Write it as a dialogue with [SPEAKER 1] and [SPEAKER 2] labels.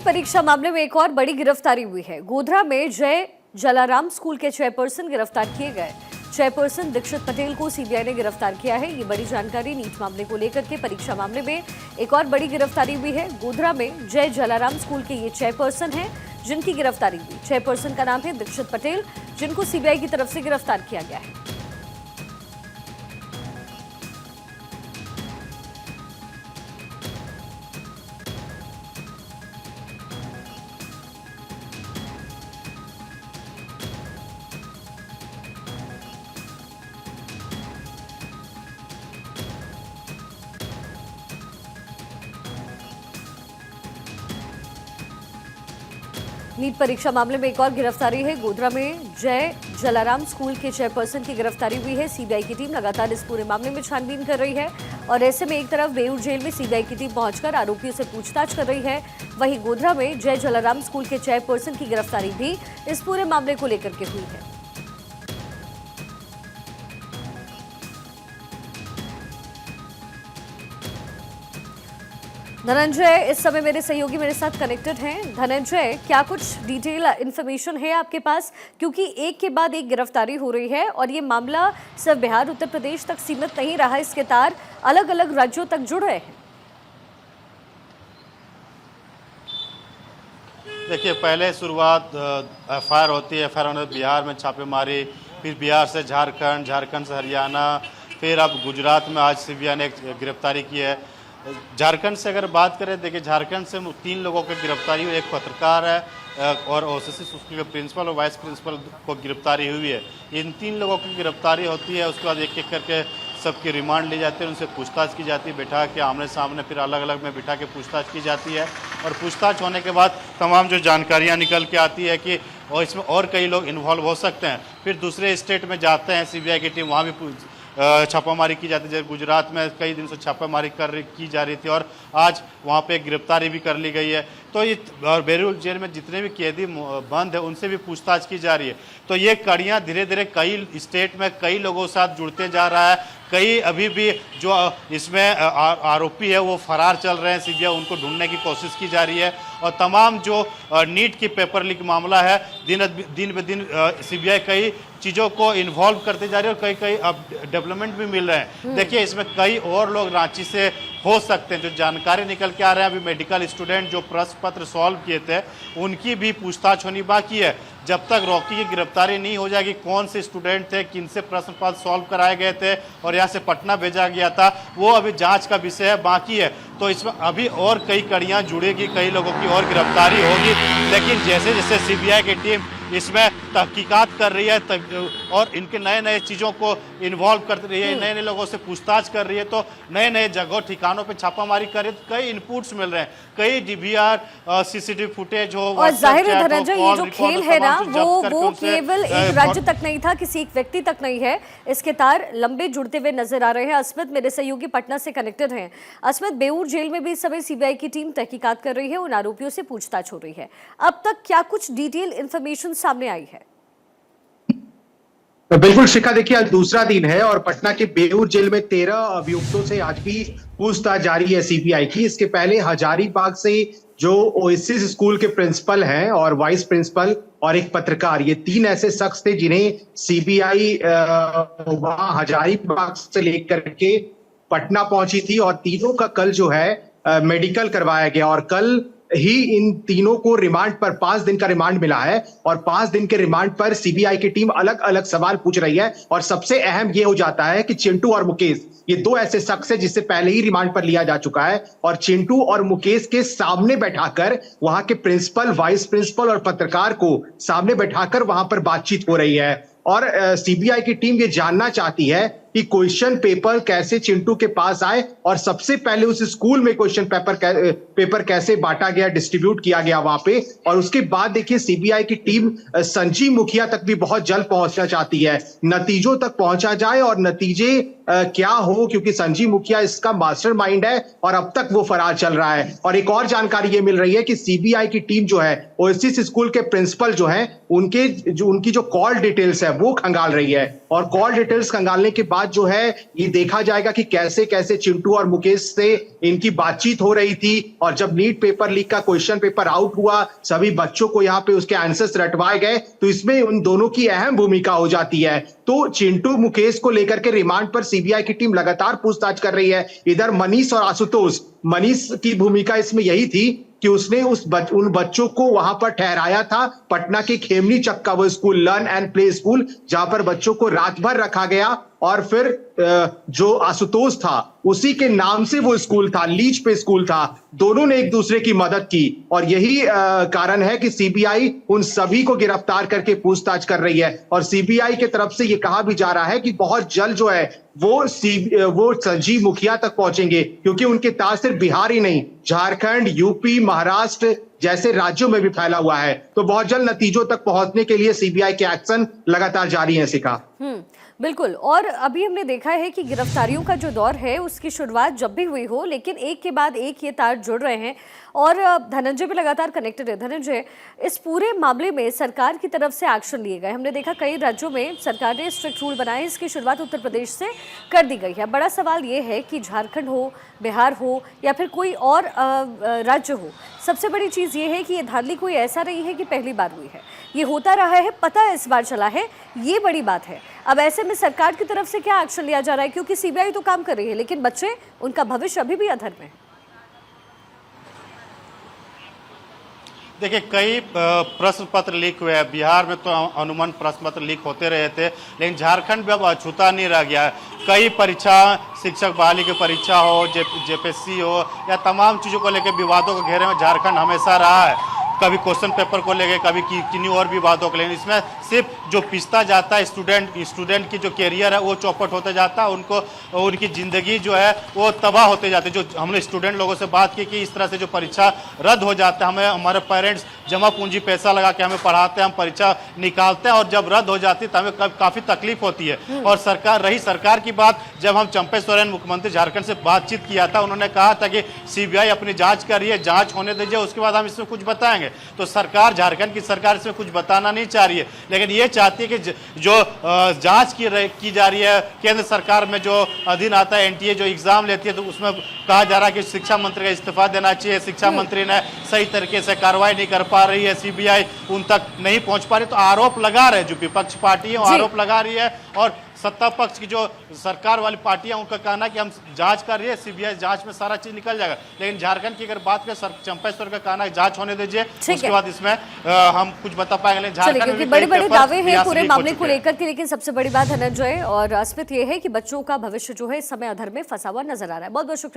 [SPEAKER 1] परीक्षा मामले में एक और बड़ी गिरफ्तारी हुई है। गोधरा में जय जलाराम स्कूल के चेयरपर्सन गिरफ्तार किए गए। चेयरपर्सन दीक्षित पटेल को सीबीआई ने गिरफ्तार किया है। ये बड़ी जानकारी नीट मामले को लेकर के परीक्षा मामले में एक और बड़ी गिरफ्तारी हुई है। गोधरा में जय जलाराम स्कूल के ये चेयरपर्सन हैं जिनकी गिरफ्तारी हुई। चेयरपर्सन का नाम है दीक्षित पटेल, जिनको सीबीआई की तरफ से गिरफ्तार किया गया है। नीट परीक्षा मामले में एक और गिरफ्तारी है। गोधरा में जय जलाराम स्कूल के चेयरपर्सन की गिरफ्तारी हुई है। सीबीआई की टीम लगातार इस पूरे मामले में छानबीन कर रही है और ऐसे में एक तरफ बेऊर जेल में सीबीआई की टीम पहुंचकर आरोपियों से पूछताछ कर रही है, वहीं गोधरा में जय जलाराम स्कूल के चेयरपर्सन की गिरफ्तारी भी इस पूरे मामले को लेकर के हुई है। धनंजय इस समय मेरे सहयोगी मेरे साथ कनेक्टेड हैं। धनंजय, क्या कुछ डिटेल इंफॉर्मेशन है आपके पास, क्योंकि एक के बाद एक गिरफ्तारी हो रही है और ये मामला सिर्फ बिहार उत्तर प्रदेश तक सीमित नहीं रहा, इसके तार अलग अलग राज्यों तक जुड़ रहे हैं।
[SPEAKER 2] देखिए, पहले शुरुआत एफआईआर होती है, एफआईआर होने बिहार में छापेमारी, फिर बिहार से झारखंड, झारखंड से हरियाणा, फिर अब गुजरात में आज सीबीआई ने गिरफ्तारी की है। झारखंड से अगर बात करें, देखिए झारखंड से 3 लोगों की गिरफ्तारी हुई, एक पत्रकार है और ओसीसी स्कूल के प्रिंसिपल और वाइस प्रिंसिपल को गिरफ्तारी हुई है। इन 3 लोगों की गिरफ्तारी होती है, उसके बाद एक एक करके सबकी रिमांड ली जाती है, उनसे पूछताछ की जाती है, बैठा के आमने सामने फिर अलग अलग में बिठा के पूछताछ की जाती है और पूछताछ होने के बाद तमाम जो जानकारियाँ निकल के आती है कि और इसमें और कई लोग इन्वॉल्व हो सकते हैं। फिर दूसरे स्टेट में जाते हैं सीबीआई की टीम, वहाँ भी छापामारी की जाती है। जैसे गुजरात में कई दिन से छापामारी की जा रही थी और आज वहाँ पे गिरफ्तारी भी कर ली गई है। तो ये और बेरूल जेल में जितने भी कैदी बंद है उनसे भी पूछताछ की जा रही है। तो ये कड़ियाँ धीरे धीरे कई स्टेट में कई लोगों के साथ जुड़ते जा रहा है। कई अभी भी जो इसमें आरोपी है वो फरार चल रहे हैं, सीबीआई उनको ढूंढने की कोशिश की जा रही है और तमाम जो नीट की पेपर लीक मामला है, दिन ब दिन सीबीआई कई चीज़ों को इन्वॉल्व करते जा रही है और कई अब डेवलपमेंट भी मिल रहे हैं। देखिए, इसमें कई और लोग रांची से हो सकते हैं, जो जानकारी निकल के आ रहे हैं। अभी मेडिकल स्टूडेंट जो प्रश्न पत्र सॉल्व किए थे उनकी भी पूछताछ होनी बाकी है। जब तक रॉकी की गिरफ्तारी नहीं हो जाएगी, कौन से स्टूडेंट थे, किन से प्रश्न पत्र सॉल्व कराए गए थे और यहाँ से पटना भेजा गया था, वो अभी जांच का विषय है, बाकी है। तो इसमें अभी और कई कड़ियाँ जुड़ेगी, कई लोगों की और गिरफ्तारी होगी। लेकिन जैसे जैसे सीबीआई की टीम इसमें तहकीकात कर रही है और इनके नए नए चीज़ों को इन्वॉल्व कर रही है, नए नए लोगों से पूछताछ कर रही है, तो नए नए जगहों ठिकानों पे छापामारी कर रही है, तो कई इनपुट्स मिल रहे हैं, कई डीवीआर सीसीटीवी फुटेज हो।
[SPEAKER 1] और जाहिर है धनंजय, ये जो खेल है ना वो केवल एक राज्य तक नहीं था, किसी एक व्यक्ति तक नहीं है, इसके तार लंबे जुड़ते हुए नजर आ रहे हैं। अस्मित मेरे सहयोगी पटना से कनेक्टेड हैं। अस्मित, बेऊर जेल में भी इस समय सीबीआई की टीम तहकीकात कर रही है, उन आरोपियों से पूछताछ हो रही है। अब तक क्या कुछ डिटेल इंफॉर्मेशन सामने आई है?
[SPEAKER 3] बिल्कुल शिखा, देखिए आज दूसरा दिन है और पटना के बेऊर जेल में 13 अभियुक्तों से आज भी पूछताछ जारी है सीबीआई की। इसके पहले हजारीबाग से जो ओएसिस स्कूल के प्रिंसिपल हैं और वाइस प्रिंसिपल और एक पत्रकार, ये 3 ऐसे शख्स थे जिन्हें सीबीआई वहां हजारीबाग से लेकर के पटना पहुंची थी और तीनों का कल जो है मेडिकल करवाया गया और कल ही इन तीनों को रिमांड पर 5 दिन का रिमांड मिला है और 5 दिन के रिमांड पर सीबीआई की टीम अलग अलग सवाल पूछ रही है। और सबसे अहम ये हो जाता है कि चिंटू और मुकेश, ये 2 ऐसे शख्स हैं जिससे पहले ही रिमांड पर लिया जा चुका है और चिंटू और मुकेश के सामने बैठाकर वहां के प्रिंसिपल, वाइस प्रिंसिपल और पत्रकार को सामने बैठाकर वहां पर बातचीत हो रही है। और सीबीआई की टीम ये जानना चाहती है कि क्वेश्चन पेपर कैसे चिंटू के पास आए और सबसे पहले उस स्कूल में क्वेश्चन पेपर कैसे बांटा गया, डिस्ट्रीब्यूट किया गया वहां पे। और उसके बाद देखिए सीबीआई की टीम संजीव मुखिया तक भी बहुत जल्द पहुंचना चाहती है, नतीजों तक पहुंचा जाए और नतीजे क्या हो, क्योंकि संजीव मुखिया इसका मास्टरमाइंड है और अब तक वो फरार चल रहा है। और एक और जानकारी ये मिल रही है कि सीबीआई की टीम जो है ओएसिस स्कूल के प्रिंसिपल जो है उनकी जो कॉल डिटेल्स है वो खंगाल रही है और कॉल डिटेल्स खंगालने के बाद बाद जो है ये देखा जाएगा कि कैसे कैसे चिंटू और मुकेश से इनकी बातचीत हो रही थी। और जब नीट पेपर लीक का क्वेश्चन पेपर आउट हुआ, सभी बच्चों को यहाँ पे उसके आंसर्स रटवाए गए, तो इसमें उन दोनों की अहम भूमिका हो जाती है। तो चिंटू मुकेश को लेकर के रिमांड पर सीबीआई की टीम लगातार पूछताछ कर रही है। इधर मनीष और आशुतोष, मनीष की भूमिका इसमें यही थी कि उसने उन बच्चों को वहां पर ठहराया था, पटना के खेमनी चक्का वो school, learn and play school, जहां पर बच्चों को रात भर रखा गया। और फिर जो आशुतोष था उसी के नाम से वो स्कूल था, लीज पे स्कूल था। दोनों ने एक दूसरे की मदद की और यही कारण है कि सीबीआई उन सभी को गिरफ्तार करके पूछताछ कर रही है। और सीबीआई की तरफ से ये कहा भी जा रहा है कि बहुत जल्द जो है वो संजीव मुखिया तक पहुंचेंगे, क्योंकि उनके तार सिर्फ बिहार ही नहीं, झारखंड, यूपी, महाराष्ट्र जैसे राज्यों में भी फैला हुआ है। तो बहुत जल्द नतीजों तक पहुंचने के लिए सीबीआई के एक्शन लगातार जारी है। सिका
[SPEAKER 1] बिल्कुल। और अभी हमने देखा है कि गिरफ्तारियों का जो दौर है उसकी शुरुआत जब भी हुई हो, लेकिन एक के बाद एक ये तार जुड़ रहे हैं और धनंजय भी लगातार कनेक्टेड है। धनंजय, इस पूरे मामले में सरकार की तरफ से एक्शन लिए गए, हमने देखा कई राज्यों में सरकार ने स्ट्रिक्ट रूल बनाए, इसकी शुरुआत उत्तर प्रदेश से कर दी गई है। बड़ा सवाल ये है कि झारखंड हो, बिहार हो या फिर कोई और राज्य हो, सबसे बड़ी चीज़ ये है कि ये धांधली कोई ऐसा नहीं है कि पहली बार हुई है, ये होता रहा है, पता इस बार चला है, ये बड़ी बात है। अब ऐसे में सरकार की तरफ से क्या एक्शन लिया जा रहा है, क्योंकि सीबीआई तो काम कर रही है लेकिन बच्चे, उनका भविष्य अभी भी अधर में है।
[SPEAKER 2] देखिए, कई प्रश्न पत्र लीक हुए हैं। बिहार में तो अनुमान प्रश्न पत्र लीक होते रहे थे, लेकिन झारखंड में अब अछूता नहीं रह गया है। कई परीक्षा, शिक्षक बहाली की परीक्षा हो, जेपीएससी हो या तमाम चीज़ों को लेकर विवादों के घेरे में झारखंड हमेशा रहा है। कभी क्वेश्चन पेपर को लेके, कभी किन्हीं और भी बातों को लेकर। इसमें सिर्फ जो पिसता जाता है स्टूडेंट की जो कैरियर है वो चौपट होते जाता है, उनकी ज़िंदगी जो है वो तबाह होते जाते हैं। जो हमने स्टूडेंट लोगों से बात की कि इस तरह से जो परीक्षा रद्द हो जाता है, हमें हमारे पेरेंट्स जमा पूंजी पैसा लगा के हमें पढ़ाते हैं, हम परीक्षा निकालते हैं और जब रद्द हो जाती है तो हमें काफ़ी तकलीफ होती है। और सरकार की बात, जब हम चंपे सोरेन मुख्यमंत्री झारखंड से बातचीत किया था, उन्होंने कहा था कि सीबीआई अपनी जाँच कर रही है, जाँच होने दीजिए, उसके बाद हम इसमें कुछ बताएंगे। तो सरकार, झारखंड की सरकार इसमें कुछ बताना नहीं चाह रही है, लेकिन ये चाहती है कि जो जांच की जा रही है, केंद्र सरकार में जो अधीन आता है एनटीए जो एग्जाम लेती है, तो उसमें कहा जा रहा है कि शिक्षा मंत्री का इस्तीफा देना चाहिए। शिक्षा मंत्री ने सही तरीके से कार्रवाई नहीं कर पा रही है, सीबीआई उन तक नहीं पहुंच पा रही, तो आरोप लगा रहे जो विपक्ष पार्टी है, आरोप लगा रही है। और सत्ता पक्ष की जो सरकार वाली पार्टियां, उनका कहना कि हम जांच कर रही है, सीबीआई जांच में सारा चीज निकल जाएगा। लेकिन झारखंड की अगर बात करें, चंपेश्वर का कहना है जांच होने दीजिए, उसके बाद इसमें हम कुछ बता पाएंगे। झारखंड में
[SPEAKER 1] बड़े बड़े दावे हैं पूरे मामले को लेकर के, लेकिन सबसे बड़ी बात धनंजय और अस्मित ये है कि बच्चों का भविष्य जो है इस समय अधर में फंसा हुआ नजर आ रहा है। बहुत बहुत शुक्रिया।